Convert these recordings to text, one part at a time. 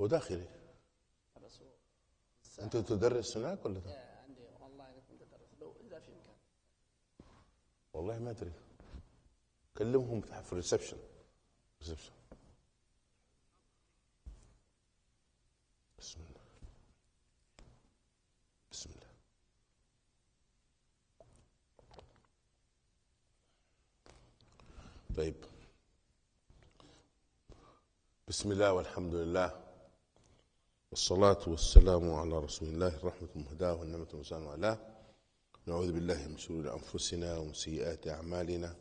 هو داخلي. بس هو انت تدرس هناك ولا ده؟ عندي اونلاين كنت ادرس لو اذا في امكان. والله ما ادري. كلمهم في الريسبشن. بسم الله. بسم الله. طيب، بسم الله والحمد لله والصلاة والسلام على رسول الله الرحمة المهداة والنعمة والسلام عليه. نعوذ بالله من شرور أنفسنا ومن سيئات أعمالنا،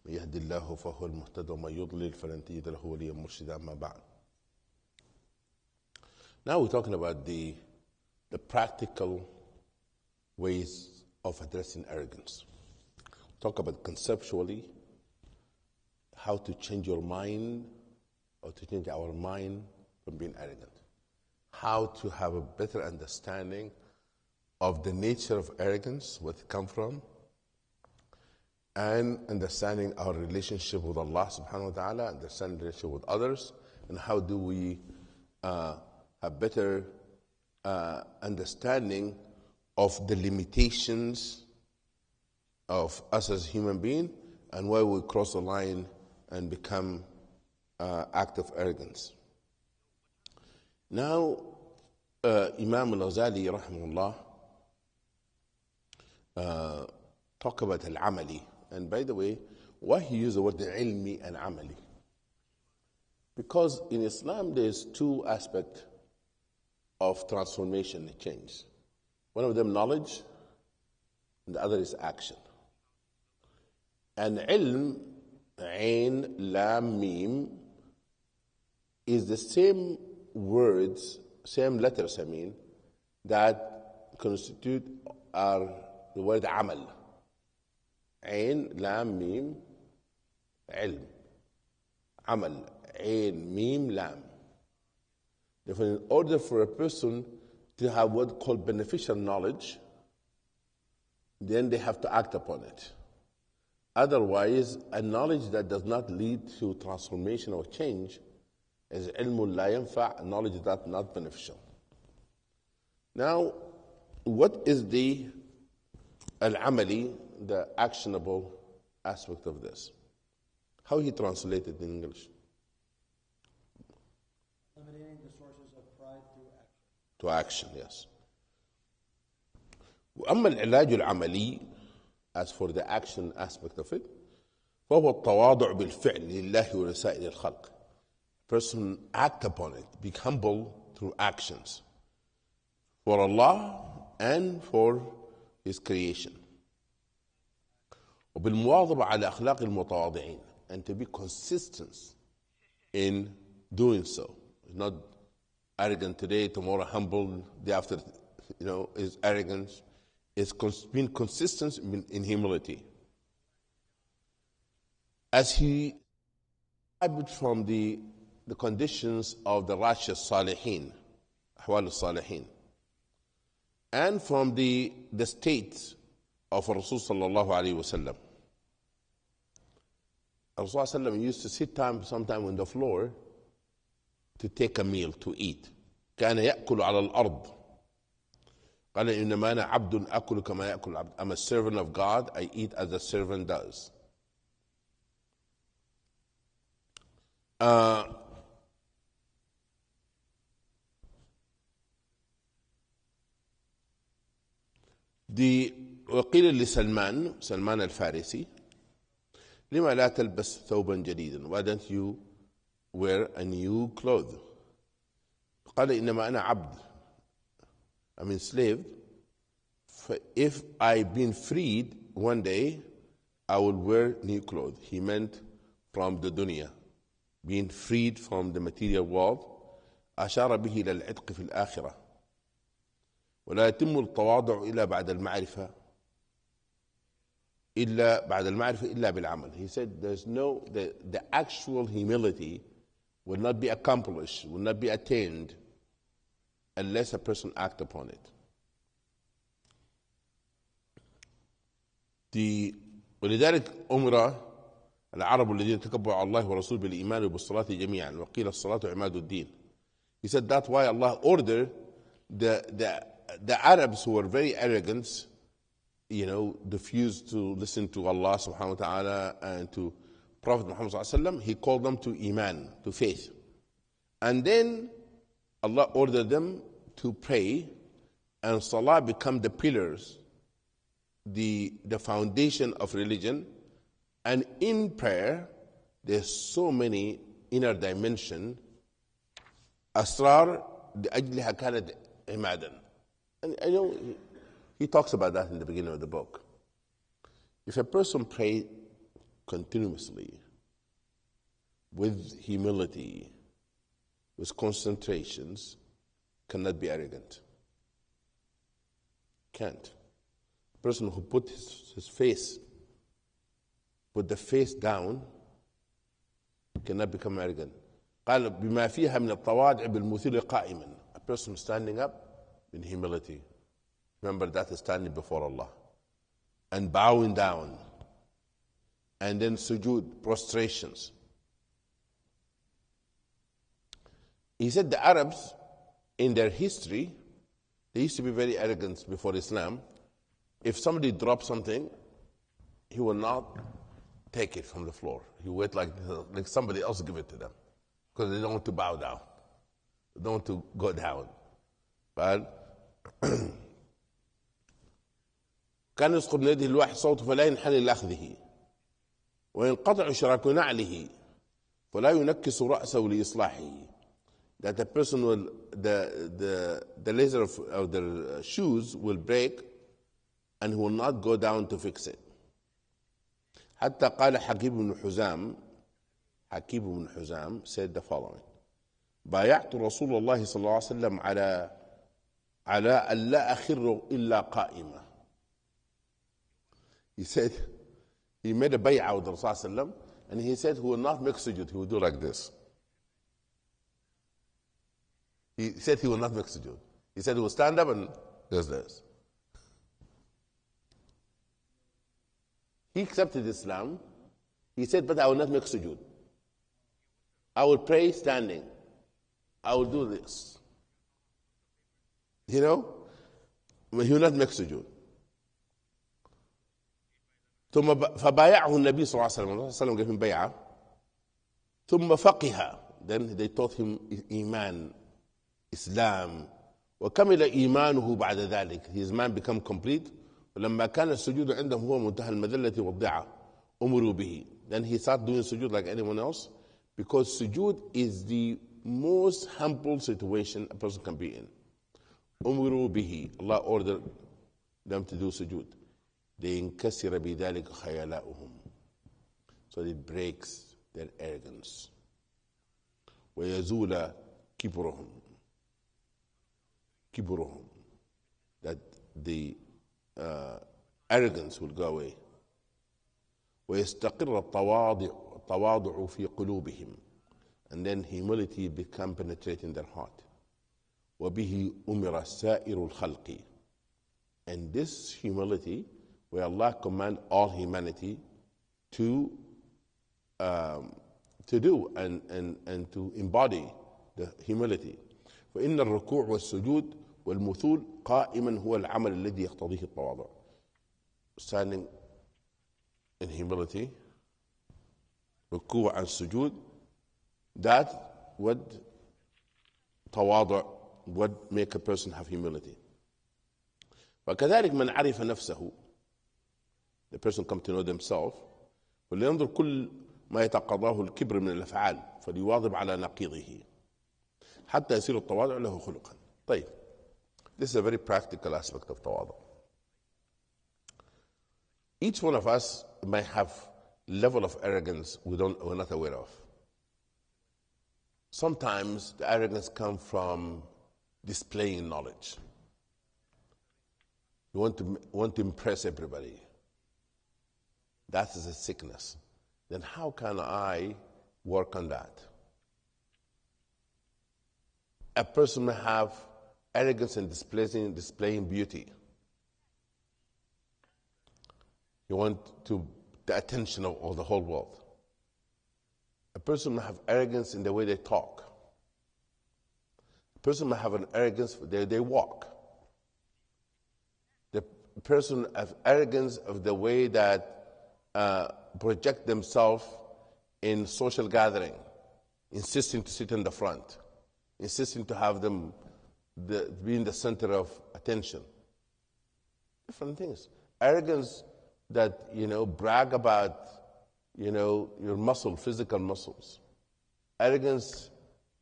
من يهد الله فهو المهتد ومن يضلل فلن تجد له وليا مرشدا. أما بعد. Now we're talking about the practical ways of addressing arrogance. Talk about conceptually how to change your mind or to change our mind from being arrogant. How to have a better understanding of the nature of arrogance, where it comes from, and understanding our relationship with Allah subhanahu wa ta'ala, understanding the relationship with others, and how do we have better understanding of the limitations of us as human beings and where we cross the line and become act of arrogance. Now, Imam Al-Ghazali rahimahullah talk about al-amali. And by the way, why he used the word ilmi and amali? Because in Islam there's two aspects of transformation and change. One of them knowledge, and the other is action. And ilm, ain, lam, mim, is the same words, same letters, that constitute the word amal. Ain, lam, mim, ilm. Amal, ain, mim, lam. Therefore, in order for a person to have what called beneficial knowledge, then they have to act upon it. Otherwise, a knowledge that does not lead to transformation or change is ilmun la yanfa', knowledge that's not beneficial. Now, what is the al-amali, the actionable aspect of this? How he translated in English? Eliminating the sources of pride through action. To action, yes. وأما العلاج العملي, as for the action aspect of it, فهو التواضع بالفعل لله ولسائر الخلق. Person act upon it, be humble through actions for Allah and for His creation. وبالمواظبة على أخلاق المتواضعين, and to be consistent in doing so. Not arrogant today, tomorrow humble, day after, is arrogance. It's being consistent in humility. As he described from the conditions of the righteous salihin, ahwal al-salihin, and from the state of Rasul sallallahu alayhi wa sallam. Rasul sallallahu alayhi wa sallam used to sit sometime on the floor to take a meal, to eat. كان يأكل على الأرض. قال إنما أنا عبد أكل كما يأكل العبد. I'm a servant of God, I eat as a servant does. وقيل لسلمان الفارسي لما لا تلبس ثوبا جديدا? Why don't you wear a new clothes? قال إنما أنا عبد, I'm enslaved. If I've been freed one day, I will wear new clothes. He meant from the dunya, being freed from the material world. أشار به إلى العتق في الآخرة. ولا يتم التواضع إلا بعد المعرفة إلا بالعمل. He said there's no, the actual humility will not be accomplished, will not be attained unless a person act upon it. ولذلك أمر العرب الذين تكبروا على الله ورسوله بالإيمان وبالصلاة جميعا، وقيل الصلاة عماد الدين. He said that's why Allah ordered the Arabs who were very arrogant, refused to listen to Allah subhanahu wa ta'ala and to Prophet Muhammad sallallahu alaihi wasallam. He called them to Iman, to faith. And then Allah ordered them to pray, and Salah become the pillars, the foundation of religion. And in prayer, there's so many inner dimension. أسرار لأجلها كانت عمادا. And I know he talks about that in the beginning of the book. If a person prays continuously, with humility, with concentrations, cannot be arrogant. Can't. A person who put his face, put the face down, cannot become arrogant. قال بما فيها من التواضع بالمثل قائما. A person standing up in humility. Remember that is standing before Allah. And bowing down. And then sujood, prostrations. He said the Arabs, in their history, they used to be very arrogant before Islam. If somebody dropped something, he will not take it from the floor. He would wait like somebody else give it to them. Because they don't want to bow down. They don't want to go down. But كان يسقط من يده الواحد صوته فلا ينحني لأخذه وينقطع شراك نعله فلا ينكس رأسه لإصلاحه. That the person will, the laser of their shoes will break and he will not go down to fix it. حتى قال حكيم بن حزام said the following: بايعت رسول الله صلى الله عليه وسلم على أن لا أخر إلا قائمة. He said he made a bay'ah with the Rasul and he said he will not make sujood, he will do like this. He said he will not make sujood. He said he will stand up and does this. He accepted Islam. He said, but I will not make sujood. I will pray standing. I will do this. He will not make sujood. ثم فبايعه النبي صلى الله عليه وسلم gave him bay'ah. ثم فقه. Then they taught him Iman, Islam. وكمل إيمانه بعد ذلك. His man become complete. ولما كان السجود عندهم هو منتهى المذلة والضيعة أمروا به. Then he started doing sujood like anyone else, because sujood is the most humble situation a person can be in. أمروا به. Allah ordered them to do sujood. لينكسر بذلك خيلاؤهم. So it breaks their arrogance. ويزول كبرهم. That the arrogance will go away. ويستقر التواضع في قلوبهم. And then humility become penetrating in their heart. وبه أمر سائر الخلق. And this humility, where Allah command all humanity to do and to embody the humility. فإن الركوع والسجود والمثول قائما هو العمل الذي يقتضيه التواضع. Standing in humility, ركوع and sujood, that would تواضع, would make a person have humility. وكذلك من عرف نفسه, the person come to know themselves, ولينظر كل ما يتقاضاه الكبر من الأفعال فليواظب على نقيضه حتى يصير التواضع له خلقا. طيب, this is a very practical aspect of tawadu. Each one of us may have level of arrogance we're not aware of. Sometimes the arrogance comes from displaying knowledge. You want to impress everybody. That is a sickness. Then how can I work on that? A person may have arrogance in displaying beauty. You want the attention of the whole world. A person may have arrogance in the way they talk. person may have an arrogance, they walk. The person has arrogance of the way that project themselves in social gathering, insisting to sit in the front, insisting to have them be in the center of attention. Different things. Arrogance that, brag about, your physical muscles. Arrogance,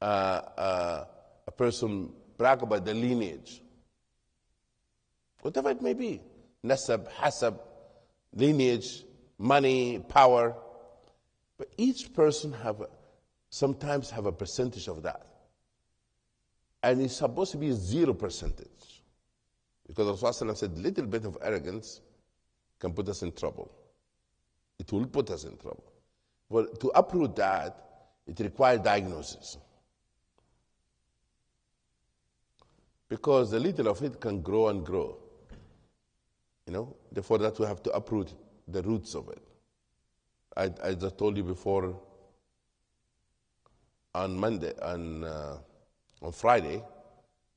a person brag about the lineage. Whatever it may be. Nasab, hasab, lineage, money, power. But each person sometimes have a percentage of that. And it's supposed to be 0%. Because Rasulullah said, little bit of arrogance can put us in trouble. It will put us in trouble. But to uproot that, it requires diagnosis. Because the little of it can grow and grow. Therefore that we have to uproot the roots of it. I just told you before, on Friday,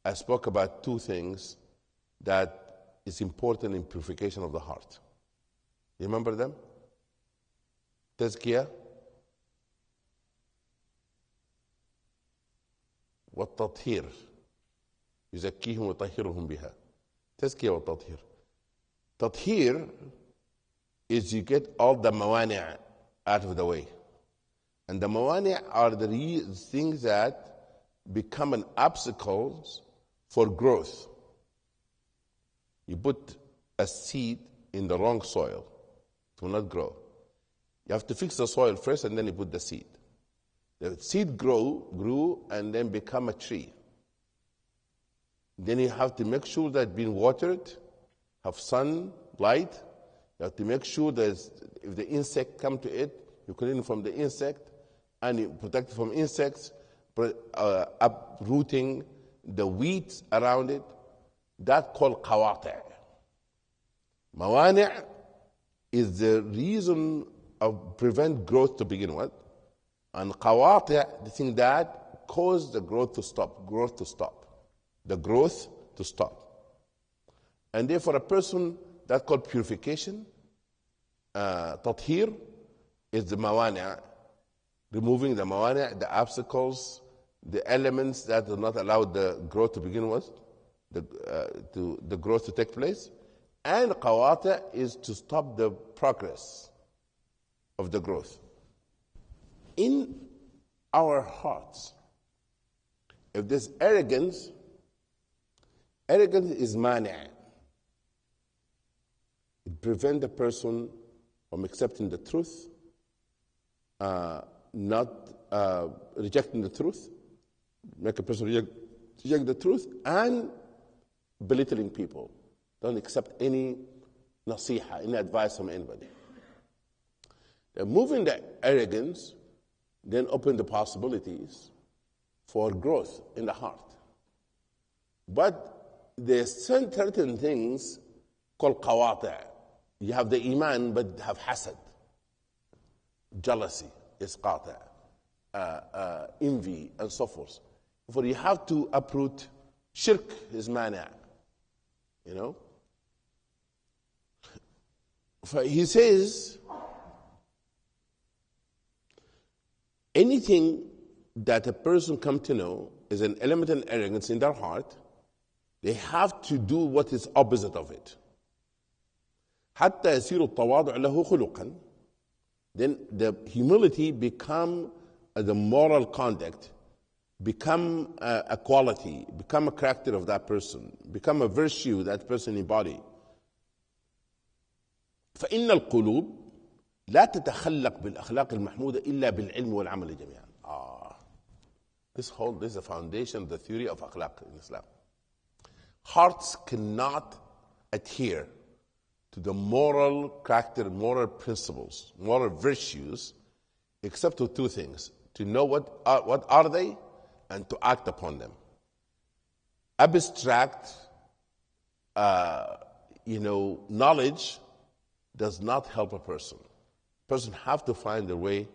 I spoke about two things that is important in purification of the heart. You remember them? Tazkiyah, والتطهير يزكيهم ويطهرهم بها. تزكية والتطهير. Tathir is you get all the mawani' out of the way. And the mawani' are the things that become an obstacles for growth. You put a seed in the wrong soil, it will not grow. You have to fix the soil first and then you put the seed. The seed grew and then become a tree. Then you have to make sure that it's been watered, have sun, light. You have to make sure that if the insect come to it, you clean it from the insect and you protect it from insects, uprooting the weeds around it. That's called qawati'. Mawani' is the reason of prevent growth to begin with. And qawati', the thing that cause the growth to stop. The growth to stop. And therefore a person, that's called purification. Tathir is the mawani', removing the mawani', the obstacles, the elements that do not allow the growth to begin with, the growth to take place. And qawati' is to stop the progress of the growth. In our hearts, if there's arrogance is mani'. It prevents the person from accepting the truth, not rejecting the truth, make a person reject the truth, and belittling people. Don't accept any nasiha, any advice from anybody. Removing the arrogance then open the possibilities for growth in the heart. But there's certain things called qawati'. You have the iman but have hasad, jealousy, isqati', envy, and so forth. For you have to uproot shirk is mani'. He says, anything that a person come to know is an element of arrogance in their heart, they have to do what is opposite of it. حتى يصير التواضع له خلقا. Then the humility become the moral conduct, become a quality, become a character of that person, become a virtue that person embody. فإن القلوب لا تتخلق بالأخلاق المحمودة إلا بالعلم والعمل جميعا. This is the foundation of the theory of akhlaq in Islam. Hearts cannot adhere to the moral character, moral principles, moral virtues, except to two things: to know what are they, and to act upon them. Abstract, knowledge does not help a person. A person have to find a way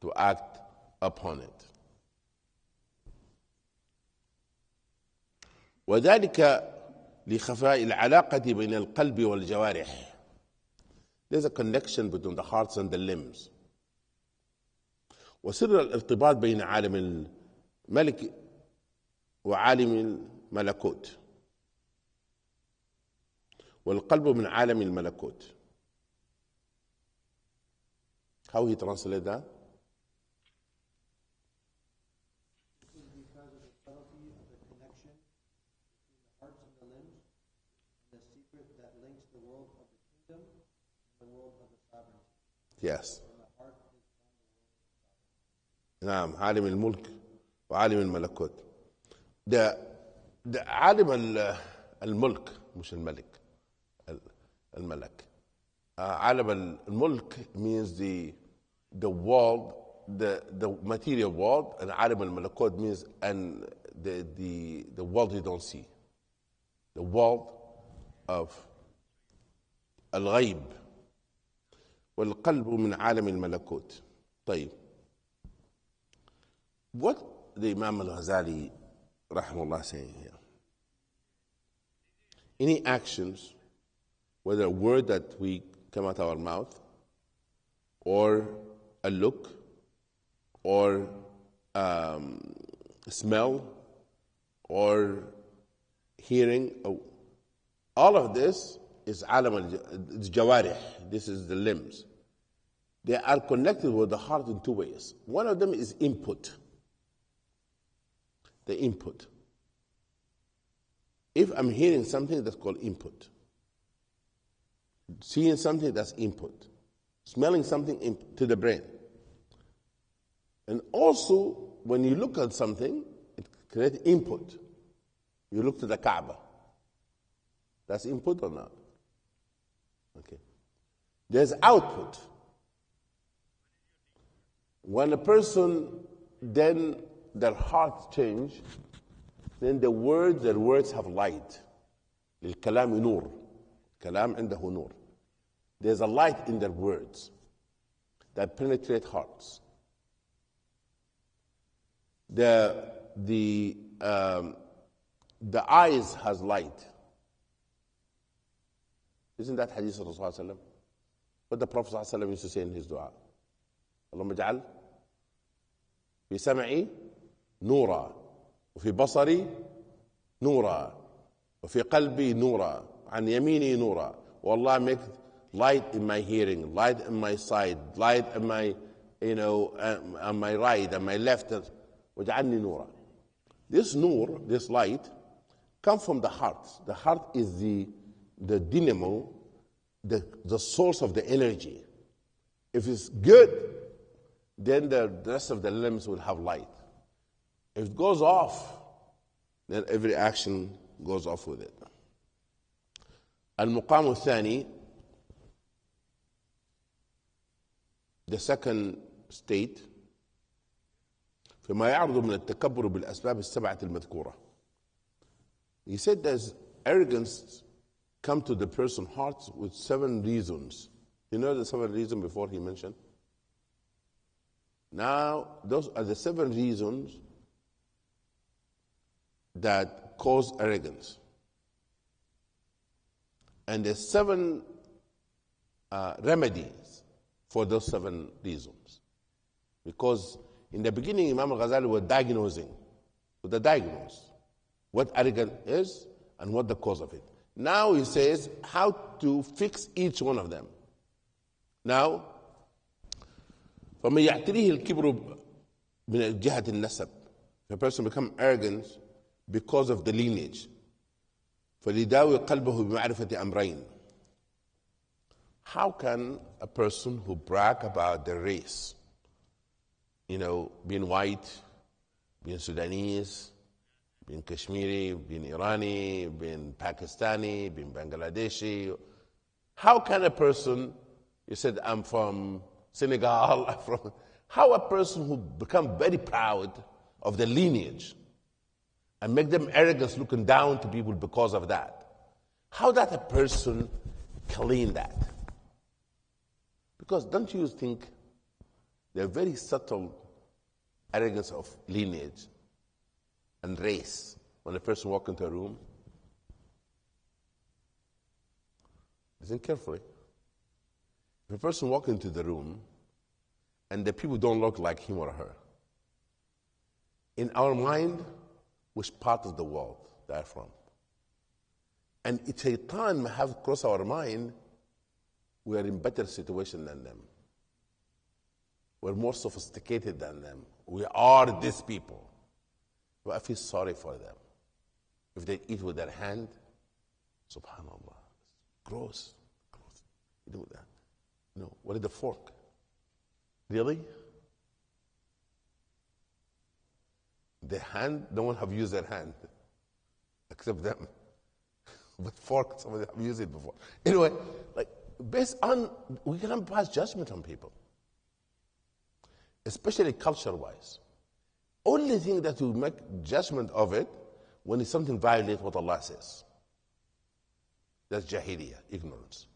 to act upon it. وذلك لخفاء العلاقة بين القلب والجوارح. There's a connection between the hearts and the limbs. وسر الارتباط بين عالم الملك وعالم الملكوت، والقلب من عالم الملكوت. How he translate that? Because of the subtlety of the connection between the hearts and the limbs, and the secret that links the world of the kingdom and the world of the sovereignty. Yes. And the heart is from the world of the sovereignty. نعم، عالم الملك وعالم الملكوت. ده عالم الملك، مش الملك، الملك. عالم الملك means the world, the material world, and عالم الملكوت means and the world you don't see, the world of الغيب. والقلب من عالم الملكوت. طيب، what the Imam al-Ghazali rahimahullah saying here? Any actions, whether a word that we come out of our mouth, or a look, or smell, or hearing, all of this is alam al-jawarih. This is the limbs. They are connected with the heart in two ways. One of them is input. The input. If I'm hearing something, that's called input. Seeing something, that's input. Smelling something to the brain. And also, when you look at something, it creates input. You look to the Kaaba. That's input or not? Okay. There's output. When a person, then their heart change, then their words have light. للكلام نور. كلام عنده نور. There's a light in their words that penetrate hearts. The eyes has light. Isn't that hadith of Rasulullah? What the Prophet ﷺ used to say in his dua? اللهم اجعل في سمعي نورا وفي بصري نورا وفي قلبي نورا عن يميني نورا. والله make light in my hearing, light in my sight, light in my, on my right and my left. وجعلني نورا. This nur, this light, come from the heart. The heart is the dynamo, the source of the energy. If it's good, then the rest of the limbs will have light. If it goes off, then every action goes off with it. المقام الثاني, the second state, فيما يعرض من التكبر بالأسباب السبعة المذكورة. He said there's arrogance come to the person's heart with 7 reasons. You know the 7 reasons before he mentioned? Now, those are the 7 reasons that cause arrogance. And there's 7 remedies for those 7 reasons. Because in the beginning, Imam Ghazali was diagnosing with the diagnose what arrogance is and what the cause of it. Now he says how to fix each one of them. Now, فَمَنْ يَعْتِرِيهِ الْكِبْرُ من جهة النسب. If a person becomes arrogant because of the lineage, فَلِدَاوِ قَلْبَهُ بِمَعْرِفَةِ أَمْرَيْنِ. How can a person who brag about their race, being white, being Sudanese, being Kashmiri, being Irani, being Pakistani, being Bangladeshi, how can a person, you said I'm from Senegal, how a person who become very proud of the lineage and make them arrogant looking down to people because of that, how that a person clean that? Because don't you think they're very subtle arrogance of lineage and race when a person walks into a room? Listen carefully. If a person walks into the room and the people don't look like him or her, in our mind, which part of the world they are from? And it's a time have crossed our mind, we are in better situation than them. We're more sophisticated than them. We are these people. But I feel sorry for them. If they eat with their hand, subhanAllah, gross. You do that. No, what is the fork? Really? The hand, no one have used their hand, except them. But fork, somebody have used it before. Anyway, like, based on, we cannot pass judgment on people. Especially culture-wise. Only thing that we make judgment of it when it's something violates what Allah says. That's jahiliyyah, ignorance.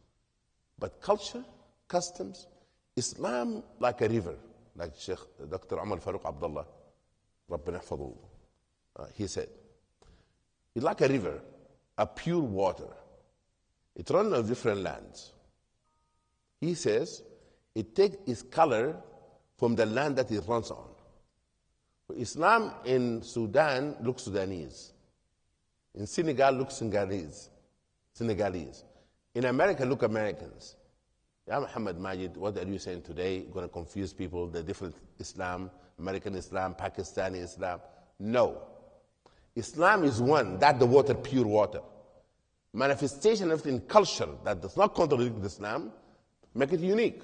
But culture, customs, Islam like a river, like Sheikh Dr. Umar Farouk Abdullah, Rabbina Yahfadhu, he said, it's like a river, a pure water. It runs on different lands. He says, it takes its color from the land that it runs on. Islam in Sudan looks Sudanese. In Senegal looks Senegalese. In America look Americans. Ya Imam Magid, what are you saying today? Going to confuse people, the different Islam, American Islam, Pakistani Islam. No. Islam is one, that the water, pure water. Manifestation of it in culture that does not contradict Islam, make it unique.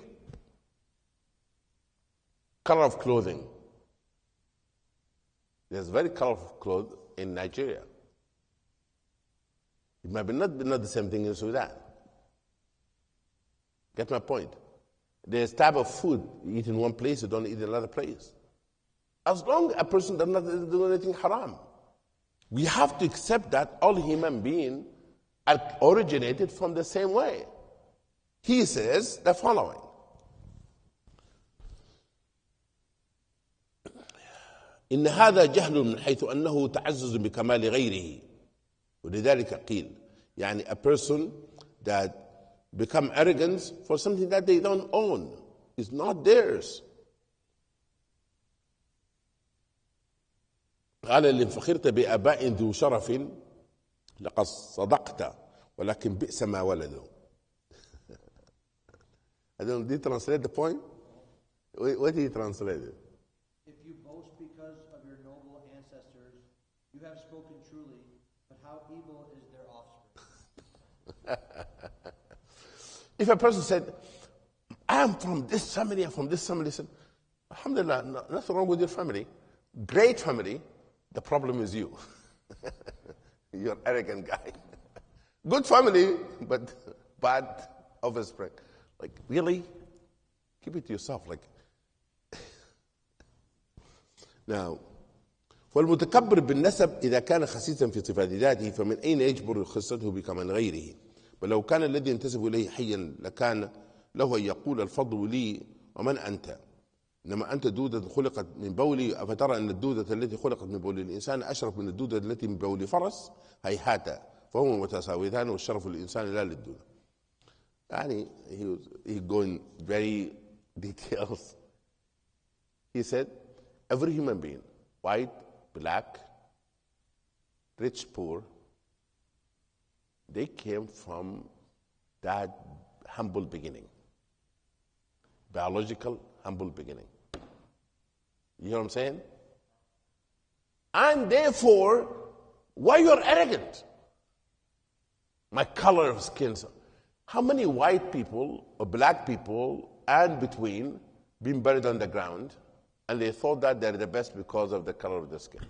Color of clothing. There's very colorful clothes in Nigeria. It might be not the same thing in Sudan. Get my point? There's type of food you eat in one place, you don't eat in another place. As long as a person does not do anything haram. We have to accept that all human beings are originated from the same way. He says the following. إن هذا جهل من حيث أنه تعزز بكمال غيره ولذلك قيل يعني a person that become arrogant for something that they don't own is not theirs. قال اللي فخرت بآباء ذو شرف لقد صدقت ولكن بئس ما ولدوا. I don't, did he translate the point? What did he translate it? If you boast because of your noble ancestors, you have spoken truly, but how evil is their offspring? If a person said, I am from this family, I'm from this family, said, Alhamdulillah, nothing wrong with your family. Great family. The problem is you. You're an arrogant guy. Good family, but bad offspring. Like, really? Keep it to yourself. Like, now, فالمتكبر بالنسب إذا كان خسيسا في صفات ذاته فمن أين يجبر خصته بكمال غيره؟ بل لو كان الذي ينتسب إليه حيا لكان له أن يقول الفضل لي ومن أنت؟ إنما أنت دودة خلقت من بولي أفترى أن الدودة التي خلقت من بول الإنسان أشرف من الدودة التي من بول فرس؟ هيهات فهما متساويتان والشرف للإنسان لا للدودة. يعني he going very details. He said every human being, white, black, rich, poor, they came from that humble beginning. Biological humble beginning. You know what I'm saying? And therefore, why you're arrogant? My color of skin. How many white people or black people and between being buried on the ground and they thought that they're the best because of the color of the skin?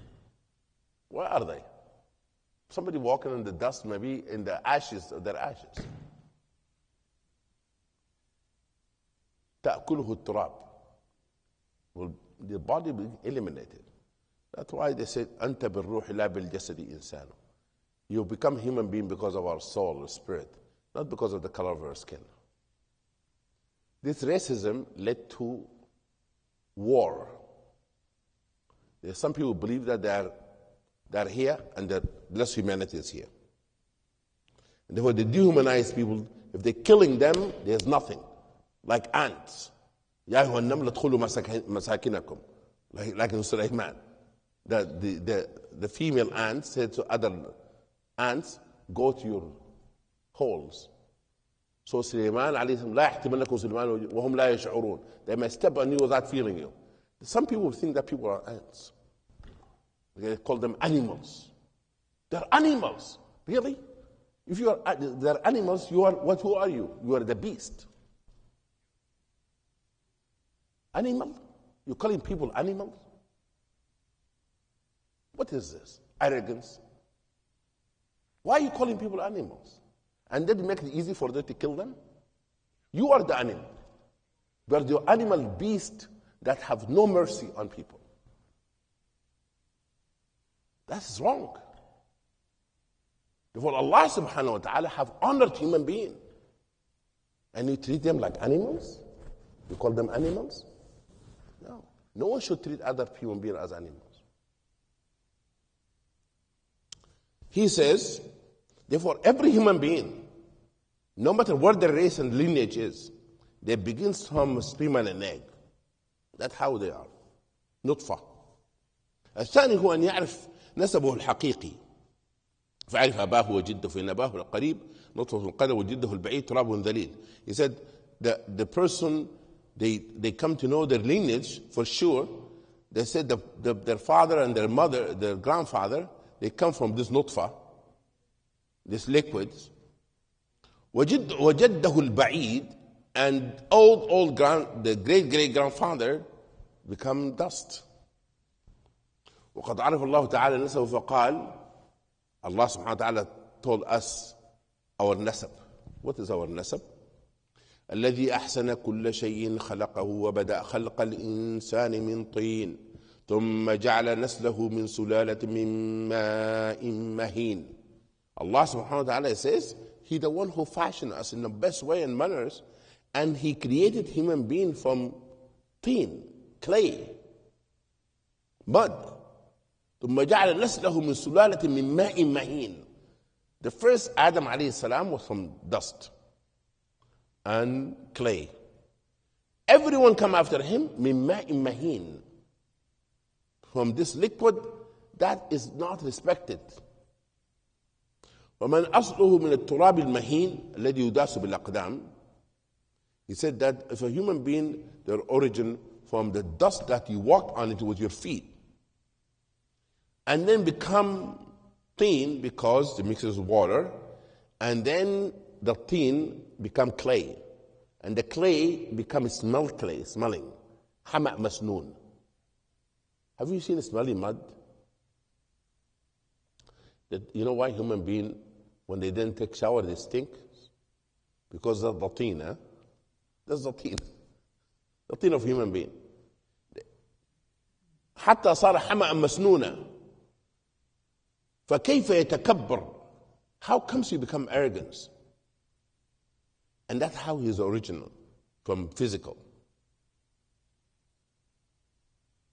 Where are they? Somebody walking in the dust, maybe in the ashes of their ashes. تأكله التراب. Well, the body will be eliminated. That's why they said, أنت بالروح لا بالجسد إنسان. You become human being because of our soul or spirit, not because of the color of our skin. This racism led to war. There are some people who believe that they are They're here, and the less humanity is here. And therefore, the dehumanized people, if they're killing them, there's nothing. Like ants. يا أيها النمل ادخلوا مساكنكم. Like in Sulaiman. The female ants said to other ants, go to your holes. So Sulaiman alayhi salam, لا يحتملكم سليمان وهم لا يشعرون. They may step on you without feeling you. Some people think that people are ants. They call them animals. They're animals. Really? If you are, they're animals, you are what? Who are you? You are the beast. Animal? You're calling people animals? What is this? Arrogance. Why are you calling people animals? And then make it easy for them to kill them? You are the animal. You are the animal beast that have no mercy on people. That's wrong. Therefore, Allah subhanahu wa ta'ala have honored human beings. And you treat them like animals? You call them animals? No. No one should treat other human beings as animals. He says, therefore, every human being, no matter what their race and lineage is, they begin from sperm and an egg. That's how they are. نطفة. الثاني هو أن يعرف نسبه الحقيقي. فعرف أباه وجده فإن أباه القريب نطفة القدر وجده البعيد تراب ذليل. He said the person, they come to know their lineage for sure. They said their father and their mother, their grandfather, they come from this nutfa, this liquids. وجده البعيد, and the great grandfather become dust. وقد عرف الله تعالى نسبه فقال, Allah subhanahu wa ta'ala told us our nasab. What is our nasab? الذي أحسن كل شيء خلقه وبدأ خلق الإنسان من طين ثم جعل نسله من سلالة من ماء مهين. Allah subhanahu wa ta'ala says, He the one who fashioned us in the best way and manners, and He created human being from tin, clay, mud. ثم جعل نسله من سلالة من ماء مهين. The first Adam alayhi salam was from dust and clay. Everyone come after him من ماء مهين, from this liquid that is not respected. ومن أصله من التراب المهين الذي يداس بالأقدام. He said that if a human being, their origin from the dust that you walked on it with your feet, and then become tin because it mixes with water, and then the tin become clay, and the clay becomes smelling. حمأ مسنون. Have you seen smelly mud? You know why human beings, when they didn't take shower, they stink? Because of the tin, huh? That's the tin. The tin of human being. حتى صار حمأ مسنونا. فكيف يتكبر? How comes you become arrogant? And that's how he is original, from physical.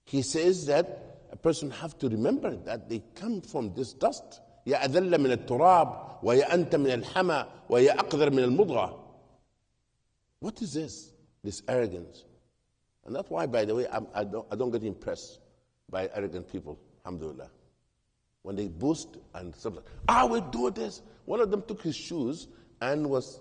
He says that a person have to remember that they come from this dust. يا أذل من التراب ويا أنت من الحمى ويا أقذر من المضغة. What is this? This arrogance. And that's why, by the way, I don't get impressed by arrogant people. Alhamdulillah. When they boast and stuff like, I will do this. One of them took his shoes and was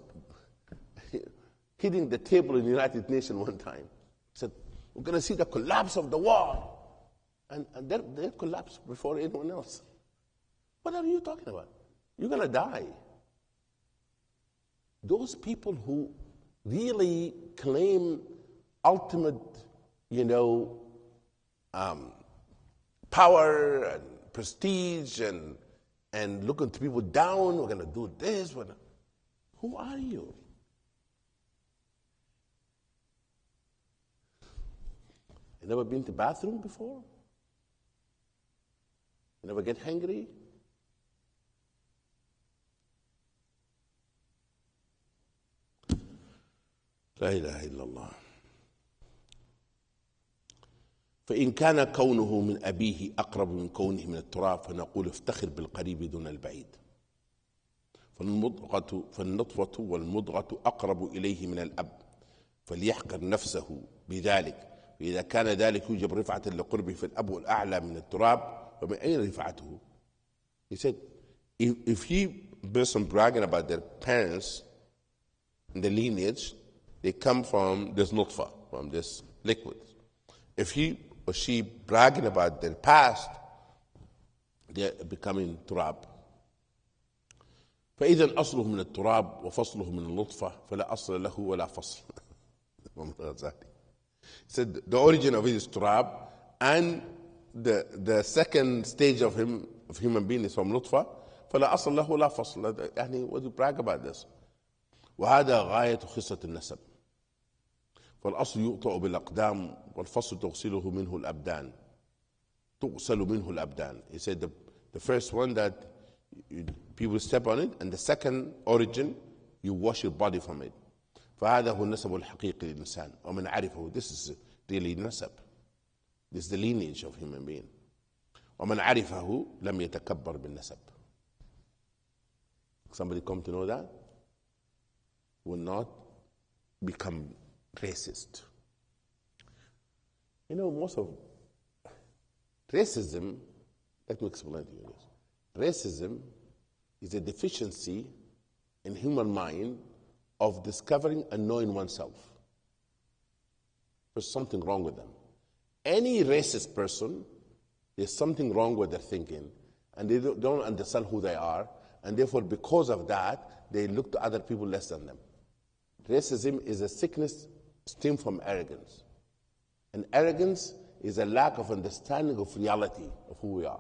hitting the table in the United Nations one time. He said, we're going to see the collapse of the wall. And they collapsed before anyone else. What are you talking about? You're going to die. Those people who really claim ultimate, power and prestige and looking to people down, we're going to do this. Who are you? You never been to the bathroom before? You never get hungry? La ilaha illallah. فإن كان كونه من أبيه أقرب من كونه من التراب فنقول افتخر بالقريب دون البعيد. فالنطفة والمضغة أقرب إليه من الأب فليحقر نفسه بذلك، فإذا كان ذلك يوجب رفعة لقربه في الأب الأعلى من التراب فمن أين رفعته؟ He said, if he person bragging about their parents in the lineage, they come from this nutfa, from this liquid. If he or she bragging about their past, they're becoming turab. فإذا أصله من التراب وفصله من النطفة فلا أصل له ولا فصل. He said the origin of it is turab, and the second stage of human being is from nutfa. فلا أصل له ولا فصل. يعني what do you brag about this? وهذا غاية خصة النسب. فالأصل يقطع بالأقدام والفصل تغسله منه الأبدان. تغسل منه الأبدان. He said the first one that people step on it, and the second origin you wash your body from it. فهذا هو النسب الحقيقي للإنسان ومن عرفه. This is really nasab. This is the lineage of human being. ومن عرفه لم يتكبر بالنسب. Somebody come to know that will not become racist. You know, most of racism, let me explain to you this. Racism is a deficiency in human mind of discovering and knowing oneself. There's something wrong with them. Any racist person, there's something wrong with their thinking, and they don't understand who they are, and therefore because of that, they look to other people less than them. Racism is a sickness stemmed from arrogance. And arrogance is a lack of understanding of reality of who we are.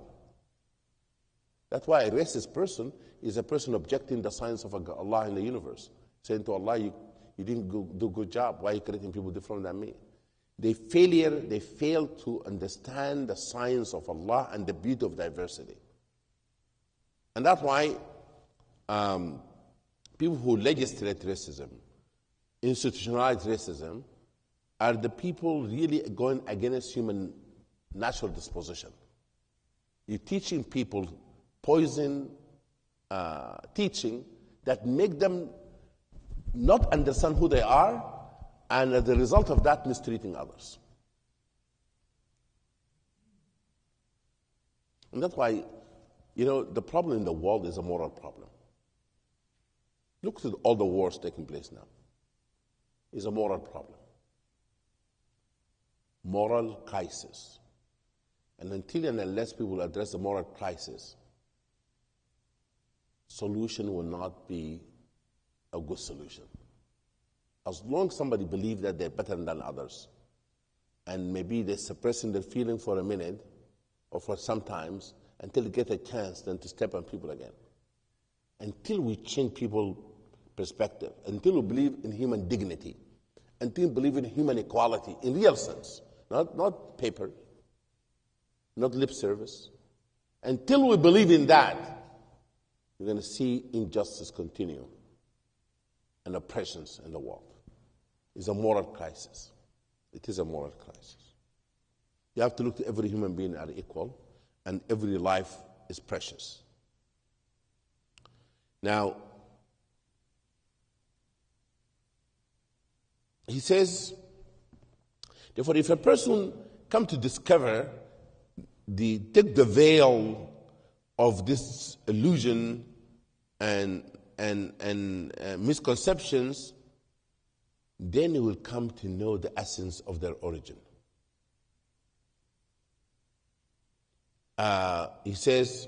That's why a racist person is a person objecting the science of Allah in the universe, saying to Allah, you didn't do a good job. Why are you creating people different than me? They fail to understand the science of Allah and the beauty of diversity. And that's why people who legislate racism, institutionalized racism, are the people really going against human natural disposition. You're teaching people poison teaching that make them not understand who they are, and as a result of that, mistreating others. And that's why, you know, the problem in the world is a moral problem. Look at all the wars taking place now. It's a moral problem. Moral crisis. And until and unless people address the moral crisis, solution will not be a good solution. As long as somebody believes that they're better than others, and maybe they're suppressing their feeling for a minute or for some times until they get a chance then to step on people again. Until we change people's perspective, until we believe in human dignity, until we believe in human equality in real sense, not paper, not lip service. Until we believe in that, you're going to see injustice continue and oppressions in the world. It's a moral crisis. It is a moral crisis. You have to look to every human being as equal, and every life is precious. Now, he says, therefore, if a person come to discover take the veil of this illusion and misconceptions, then he will come to know the essence of their origin. He says,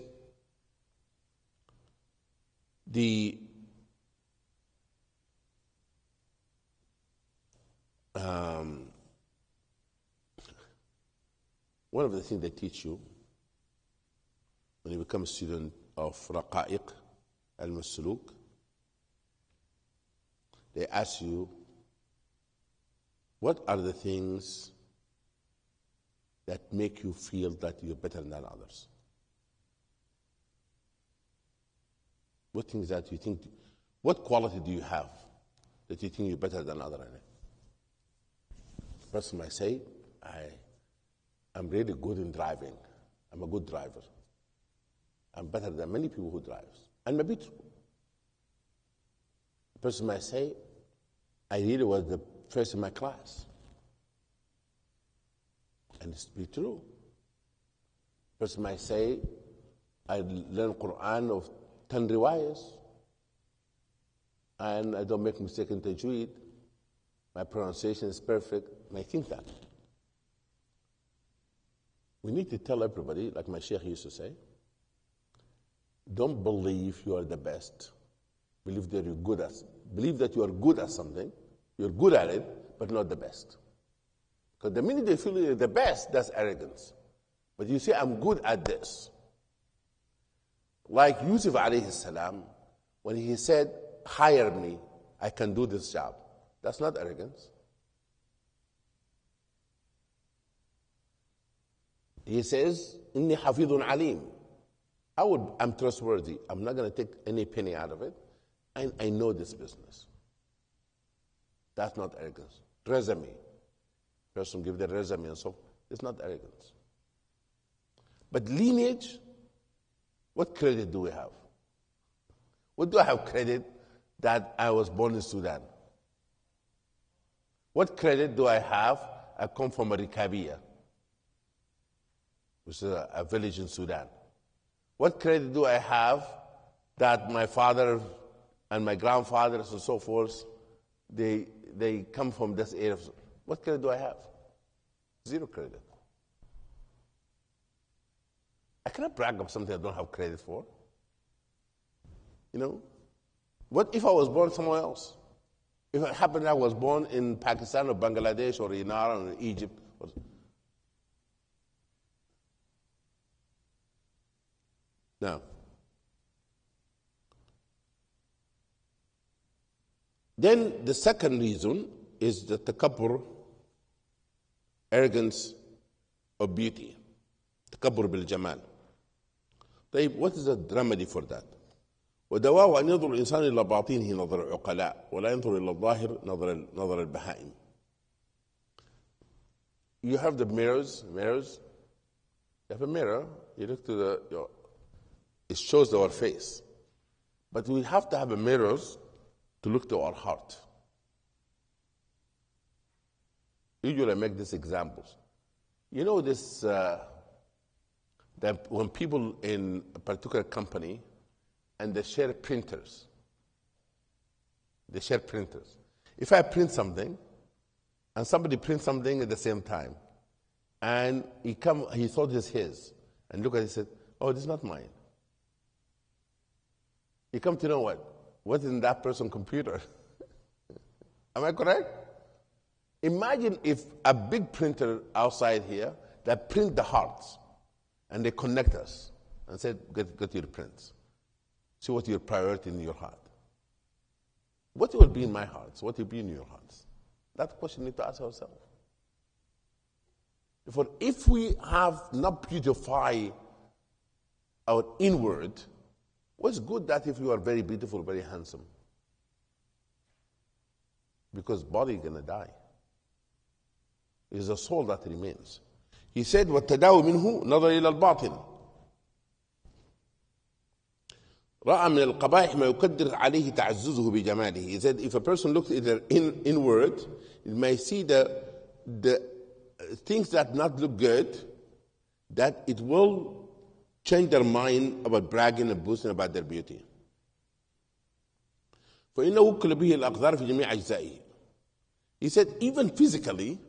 one of the things they teach you when you become a student of Raqa'iq al-Masuluk, they ask you, what are the things that make you feel that you're better than others? What things that you think, what quality do you have that you think you're better than others? The person might say, I'm really good in driving. I'm a good driver. I'm better than many people who drive. And maybe true. The person might say, I really was the first in my class. And it's be true. The person might say, I learned Quran of 10 riwayas, and I don't make mistake in tajweed. My pronunciation is perfect, and I think that. We need to tell everybody, like my sheikh used to say, don't believe you are the best. Believe that you are good at something. You're good at it, but not the best. Because the minute they feel you're the best, that's arrogance. But you say, I'm good at this. Like Yusuf alayhi salam, when he said, hire me, I can do this job. That's not arrogance. He says, Inni hafidun alim. I'm trustworthy. I'm not going to take any penny out of it. I know this business. That's not arrogance. Resume. Person give their resume and so it's not arrogance. But lineage, what credit do we have? What do I have credit that I was born in Sudan? What credit do I have? I come from a Rikabiya, which is a village in Sudan. What credit do I have that my father and my grandfathers and so forth, they come from this area? What credit do I have? Zero credit. I cannot brag of something I don't have credit for. You know? What if I was born somewhere else? If it happened I was born in Pakistan or Bangladesh or Iran or Egypt. Now, then the second reason is the takabbur, arrogance of beauty. Takabbur bil jamal. What is the remedy for that? ودواه أن ينظر الإنسان إلى باطنه نظر العقلاء ولا ينظر إلى الظاهر نظر البهائم. You have the mirrors. You have a mirror. You look to it shows our face. But we have to have a mirrors to look to our heart. Usually I make these examples. You know this, that when people in a particular company and they share printers. If I print something and somebody prints something at the same time and he thought it's his and look at it and said, oh, this is not mine. You come to know what's in that person's computer. Am I correct? Imagine if a big printer outside here that print the hearts and they connect us and said, get your prints. See what your priority in your heart. What will be in my heart? What will be in your hearts? That question we need to ask ourselves. For if we have not beautified our inward, what's good that if you are very beautiful, very handsome? Because body is going to die. It's the soul that remains. He said, وَالتَّدَاوِ مِنْهُ نَظَرِ إِلَى الْبَاطِنِ رأى من القبائح ما يقدر عليه تعززه بجماله. He said, if a person looks at their inward, it may see the things that not look good, that it will change their mind about bragging and boasting about their beauty. فإنه وكل به الأقدار في جميع أجزائه. He said, even physically,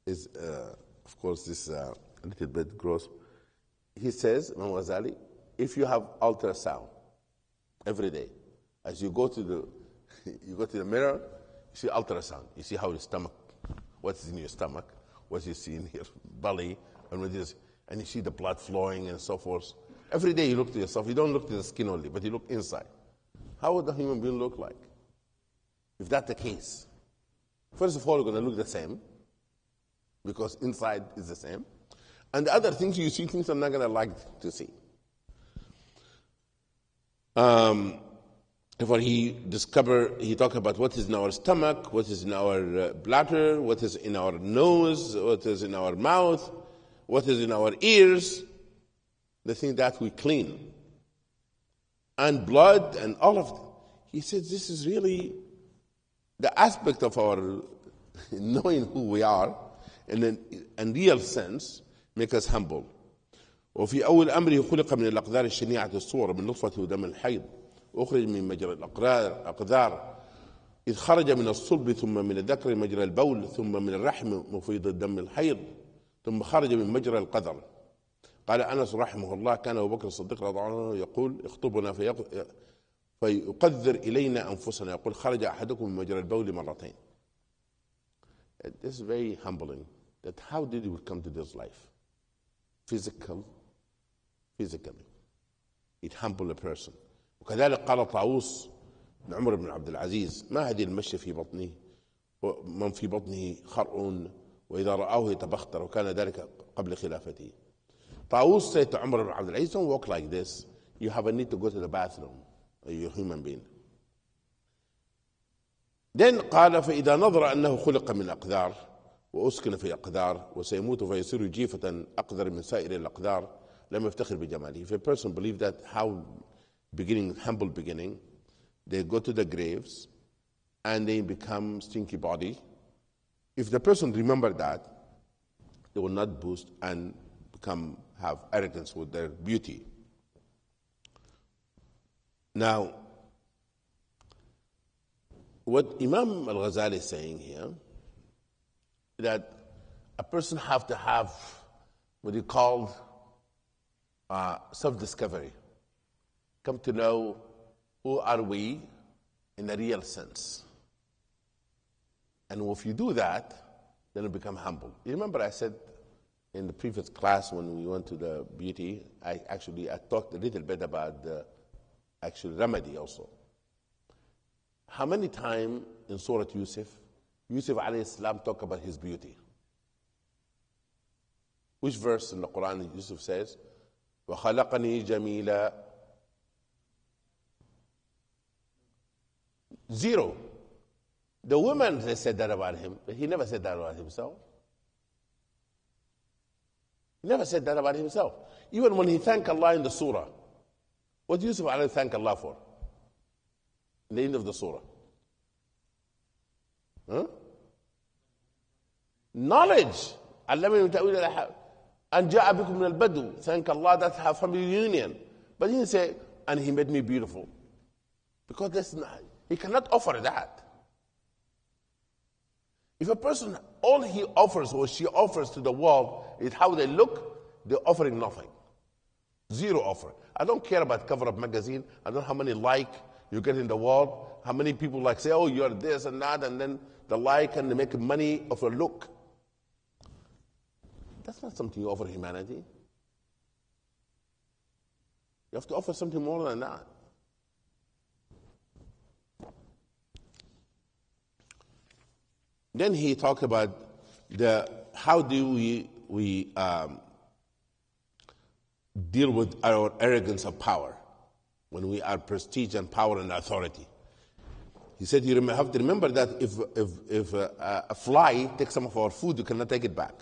is of course this a little bit gross. He says, Imam Ghazali, if you have ultrasound every day, as you go to the mirror, you see ultrasound. You see how your stomach, what's in your stomach, what you see in your belly, and you see the blood flowing and so forth. Every day you look to yourself. You don't look to the skin only, but you look inside. How would a human being look like? If that's the case, first of all, you're going to look the same, because inside is the same. And the other things, you see things I'm not going to like to see. Therefore, he talked about what is in our stomach, what is in our bladder, what is in our nose, what is in our mouth, what is in our ears, the thing that we clean, and blood and all of them. He said this is really the aspect of our knowing who we are in real sense, make us humble. وفي أول أمره خلق من الأقدار الشنيعة الصور من نطفة ودم الحيض أخرج من مجرى الأقدار إذ خرج من الصلب ثم من الذكر مجرى البول ثم من الرحم مفيض الدم الحيض ثم خرج من مجرى القدر. قال أنس رحمه الله كان أبو بكر الصديق رضي الله عنه يقول اخطبنا فيقدر إلينا أنفسنا يقول خرج أحدكم من مجرى البول مرتين. This is very humbling. That how did we come to this life? Physically. It humble a person. وكذلك قال طاووس بن عمر بن عبد العزيز ما هذه المشي في بطنه ومن في بطنه خرء وإذا رآه يتبختر وكان ذلك قبل خلافته. طاووس said to Umar ibn Abdul Aziz, don't walk like this. You have a need to go to the bathroom. You're a human being. Then قال فإذا نظر أنه خلق من الأقدار وأسكن في الأقدار وسيموت فيصير جيفة أقدر من سائر الأقدار لم يفتخر بجماله. If a person believes that how humble beginning, they go to the graves and they become stinky body. If the person remember that, they will not boast and have arrogance with their beauty. Now, what Imam Al-Ghazali is saying here, that a person have to have what he called self-discovery. Come to know who are we in a real sense. And if you do that, then you become humble. You remember I said in the previous class when we went to the beauty, I talked a little bit about the actual remedy also. How many times in Surah Yusuf alayhi salam talk about his beauty? Which verse in the Quran Yusuf says, وَخَلَقَنِي جَمِيلًا? 0. The women, they said that about him, but he never said that about himself. He never said that about himself. Even when he thanked Allah in the surah, what did Yusuf alayhi thank Allah for? In the end of the surah. Knowledge. علمني تأويل الأحاديث أن جاء بكم من البدو. Thank Allah that have family reunion. But he didn't say, and he made me beautiful. Because that's not, he cannot offer that. If a person, all he offers or she offers to the world is how they look, they're offering nothing. 0 offer. I don't care about cover of magazine. I don't know how many you get in the world. How many people say, oh, you're this and that, and then the and they make money of a look. That's not something you offer humanity. You have to offer something more than that. Then he talked about how do we deal with our arrogance of power when we are prestige and power and authority. He said you have to remember that if a fly takes some of our food, you cannot take it back.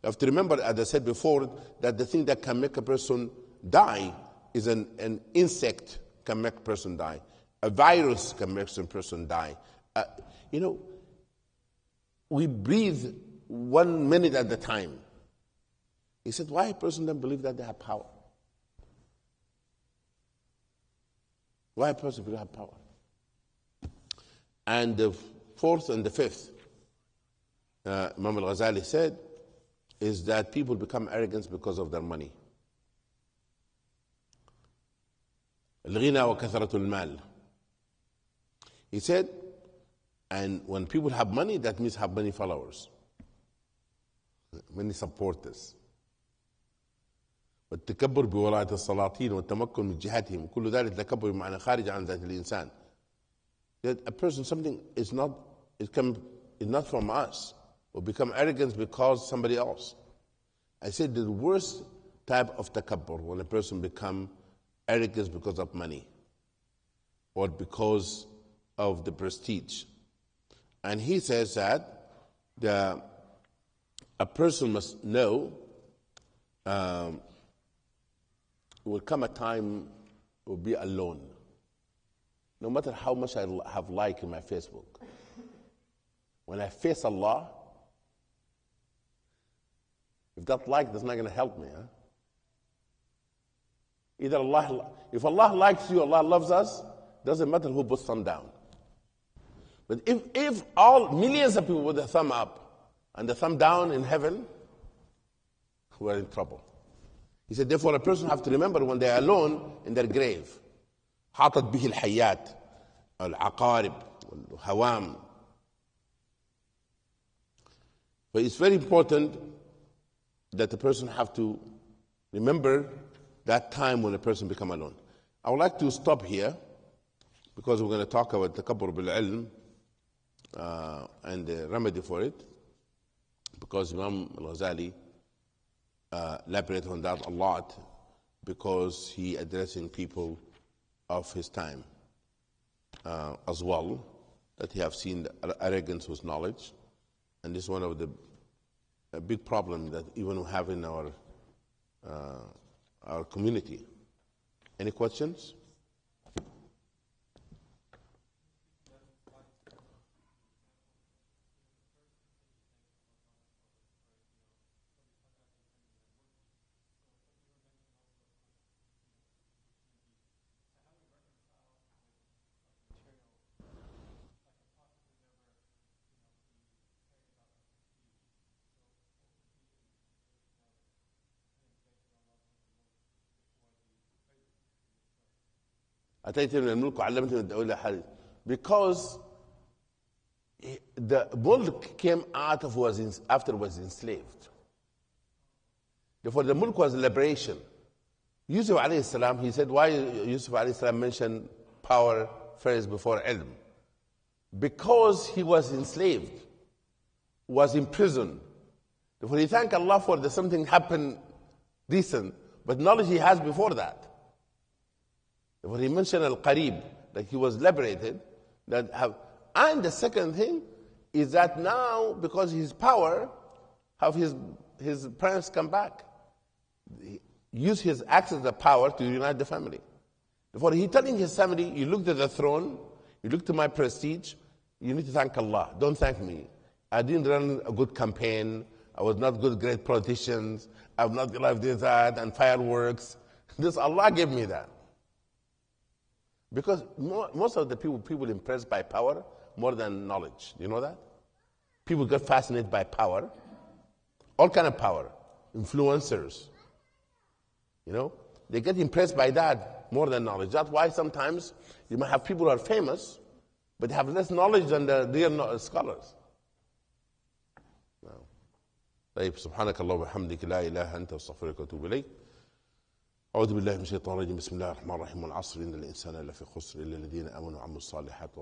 You have to remember, as I said before, that the thing that can make a person die is an insect can make a person die. A virus can make a person die. We breathe 1 minute at a time. He said, why a person doesn't believe that they have power? Why a person doesn't have power? And the 4th and the 5th, Imam Al-Ghazali said, is that people become arrogant because of their money. الغنى وكثرة المال. He said, and when people have money, that means have many followers, many supporters. والتكبر بولاية السلاطين والتمكن من جهتهم كل ذلك تكبر بمعنى خارج عن ذات الإنسان. That a person, something is not from us, will become arrogant because somebody else. I said the worst type of takabbur when a person become arrogant because of money. or because of the prestige. And he says that a person must know will come a time will be alone. No matter how much I have liked in my Facebook, when I face Allah, if that like is not going to help me, either if Allah likes you, Allah loves us, doesn't matter who puts thumb down. But if all millions of people with the thumb up and the thumb down in heaven, we're in trouble. He said, therefore a person have to remember when they are alone in their grave, حاطت به الحيات العقارب والهوام. But it's very important that the person have to remember that time when a person become alone. I would like to stop here because we're going to talk about the takabur bil ilm and the remedy for it, because Imam Al-Ghazali elaborated on that a lot, because he addressing people of his time as well, that he have seen the arrogance with knowledge. And this is one of the big problem that even we have in our community. Any questions? أتيت من الملك وعلمت من الدولة حديث. Because the mulk came out of after was enslaved. Therefore the mulk was liberation. Yusuf alayhi salam, he said, why Yusuf alayhi salam mentioned power first before ilm? Because he was enslaved, was imprisoned. Therefore he thanked Allah for the something happened decent, but knowledge he has before that. When he mentioned Al-Qarib, that he was liberated, and the second thing is that now, because his power, have his parents come back. Use his access of power to unite the family. Therefore, he telling his family, you looked at the throne, you looked at my prestige, you need to thank Allah. Don't thank me. I didn't run a good campaign. I was not good, great politicians. I've not loved this, that, and fireworks. This Allah gave me that. Because most of the people impressed by power more than knowledge. You know that? People get fascinated by power. All kind of power. Influencers. You know? They get impressed by that more than knowledge. That's why sometimes you might have people who are famous, but have less knowledge than the real scholars. طيب سبحانك اللهم وبحمدك لا إله أنت أستغفرك وأتوب إليك. أعوذ بالله من الشيطان الرجيم. بسم الله الرحمن الرحيم. والعصر إن الإنسان لفي خسر إلا الذين آمنوا وعملوا الصالحات